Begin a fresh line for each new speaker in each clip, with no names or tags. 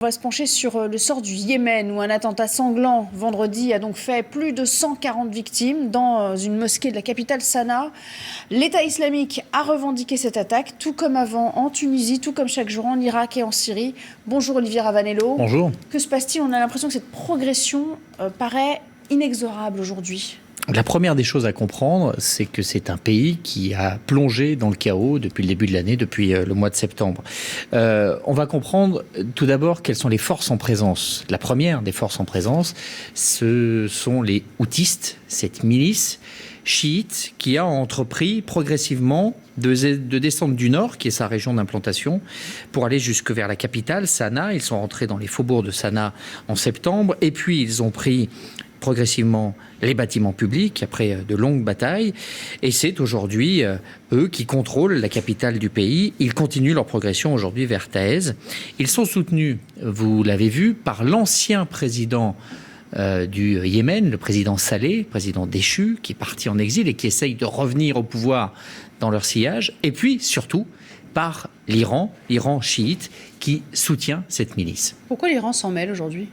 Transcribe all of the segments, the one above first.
On va se pencher sur le sort du Yémen, où un attentat sanglant vendredi a donc fait plus de 140 victimes dans une mosquée de la capitale Sanaa. L'État islamique a revendiqué cette attaque, tout comme avant en Tunisie, tout comme chaque jour en Irak et en Syrie. Bonjour Olivier Ravanello.
Bonjour.
Que se passe-t-il? On a l'impression que cette progression paraît inexorable aujourd'hui.
La première des choses à comprendre, c'est que c'est un pays qui a plongé dans le chaos depuis le début de l'année, depuis le mois de septembre. On va comprendre tout d'abord quelles sont les forces en présence. La première des forces en présence, ce sont les Houthis, cette milice chiite qui a entrepris progressivement de descendre du nord, qui est sa région d'implantation, pour aller jusque vers la capitale, Sanaa. Ils sont rentrés dans les faubourgs de Sanaa en septembre, et puis ils ont pris progressivement les bâtiments publics après de longues batailles, et c'est aujourd'hui eux qui contrôlent la capitale du pays. Ils continuent leur progression aujourd'hui vers Taïz. Ils sont soutenus, vous l'avez vu, par l'ancien président du Yémen, le président Saleh, président déchu, qui est parti en exil et qui essaye de revenir au pouvoir dans leur sillage, et puis surtout par l'Iran chiite, qui soutient cette milice.
Pourquoi l'Iran s'en mêle aujourd'hui?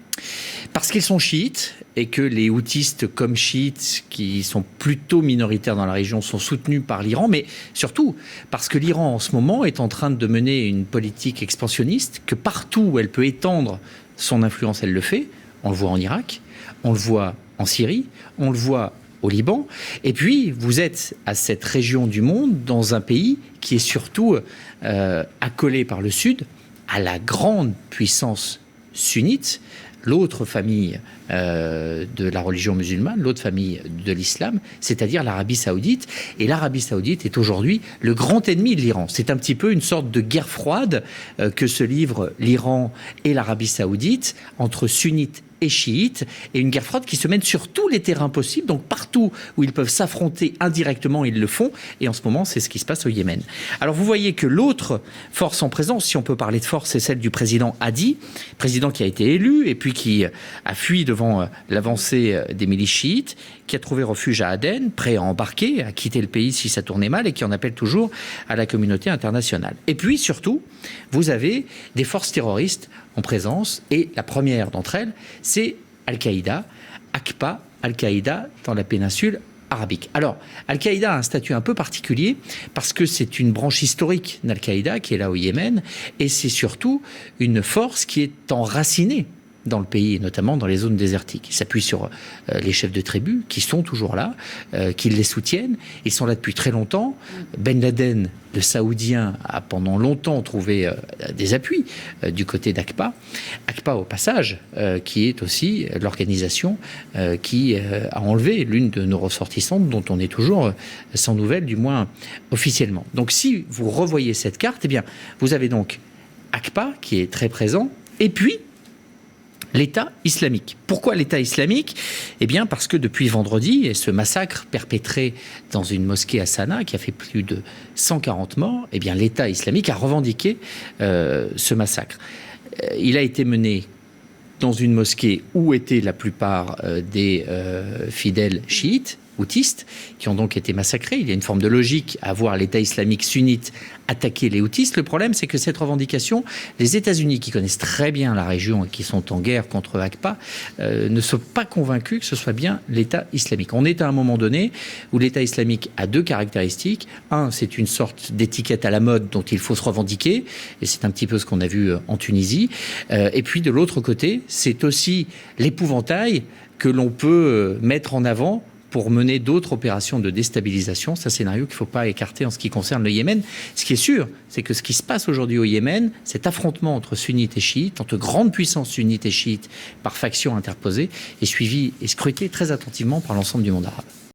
Parce qu'ils sont chiites et que les houtistes comme chiites, qui sont plutôt minoritaires dans la région, sont soutenus par l'Iran, mais surtout parce que l'Iran en ce moment est en train de mener une politique expansionniste, que partout où elle peut étendre son influence, elle le fait. On le voit en Irak, on le voit en Syrie, on le voit au Liban. Et puis, vous êtes à cette région du monde, dans un pays qui est surtout accolé par le Sud à la grande puissance sunnite, l'autre famille de la religion musulmane, l'autre famille de l'islam, c'est-à-dire l'Arabie saoudite. Et l'Arabie saoudite est aujourd'hui le grand ennemi de l'Iran. C'est un petit peu une sorte de guerre froide que se livrent l'Iran et l'Arabie saoudite entre sunnites et chiites, et une guerre froide qui se mène sur tous les terrains possibles, donc partout où ils peuvent s'affronter indirectement, ils le font, et en ce moment, c'est ce qui se passe au Yémen. Alors vous voyez que l'autre force en présence, si on peut parler de force, c'est celle du président Hadi, président qui a été élu, et puis qui a fui devant l'avancée des milices chiites, qui a trouvé refuge à Aden, prêt à embarquer, à quitter le pays si ça tournait mal, et qui en appelle toujours à la communauté internationale. Et puis, surtout, vous avez des forces terroristes en présence, et la première d'entre elles, c'est Al-Qaïda, AQPA, Al-Qaïda dans la péninsule arabique. Alors, Al-Qaïda a un statut un peu particulier parce que c'est une branche historique d'Al-Qaïda qui est là au Yémen, et c'est surtout une force qui est enracinée dans le pays, et notamment dans les zones désertiques. Ils s'appuient sur les chefs de tribus qui sont toujours là, qui les soutiennent. Ils sont là depuis très longtemps. Ben Laden, le Saoudien, a pendant longtemps trouvé des appuis du côté d'AQPA. AQPA, au passage, qui est aussi l'organisation qui a enlevé l'une de nos ressortissantes, dont on est toujours sans nouvelles, du moins officiellement. Donc si vous revoyez cette carte, eh bien, vous avez donc AQPA qui est très présent, et puis l'État islamique. Pourquoi l'État islamique? Eh bien parce que depuis vendredi, et ce massacre perpétré dans une mosquée à Sanaa qui a fait plus de 140 morts, eh bien l'État islamique a revendiqué ce massacre. Il a été mené dans une mosquée où étaient la plupart des fidèles chiites, houtistes, qui ont donc été massacrés. Il y a une forme de logique à voir l'État islamique sunnite attaquer les houtistes. Le problème, c'est que cette revendication, les États-Unis, qui connaissent très bien la région et qui sont en guerre contre AQPA, ne sont pas convaincus que ce soit bien l'État islamique. On est à un moment donné où l'État islamique a deux caractéristiques. Un, c'est une sorte d'étiquette à la mode dont il faut se revendiquer, et c'est un petit peu ce qu'on a vu en Tunisie. Et puis, de l'autre côté, c'est aussi l'épouvantail que l'on peut mettre en avant pour mener d'autres opérations de déstabilisation. C'est un scénario qu'il ne faut pas écarter en ce qui concerne le Yémen. Ce qui est sûr, c'est que ce qui se passe aujourd'hui au Yémen, cet affrontement entre sunnites et chiites, entre grandes puissances sunnites et chiites par factions interposées, est suivi et scruté très attentivement par l'ensemble du monde arabe.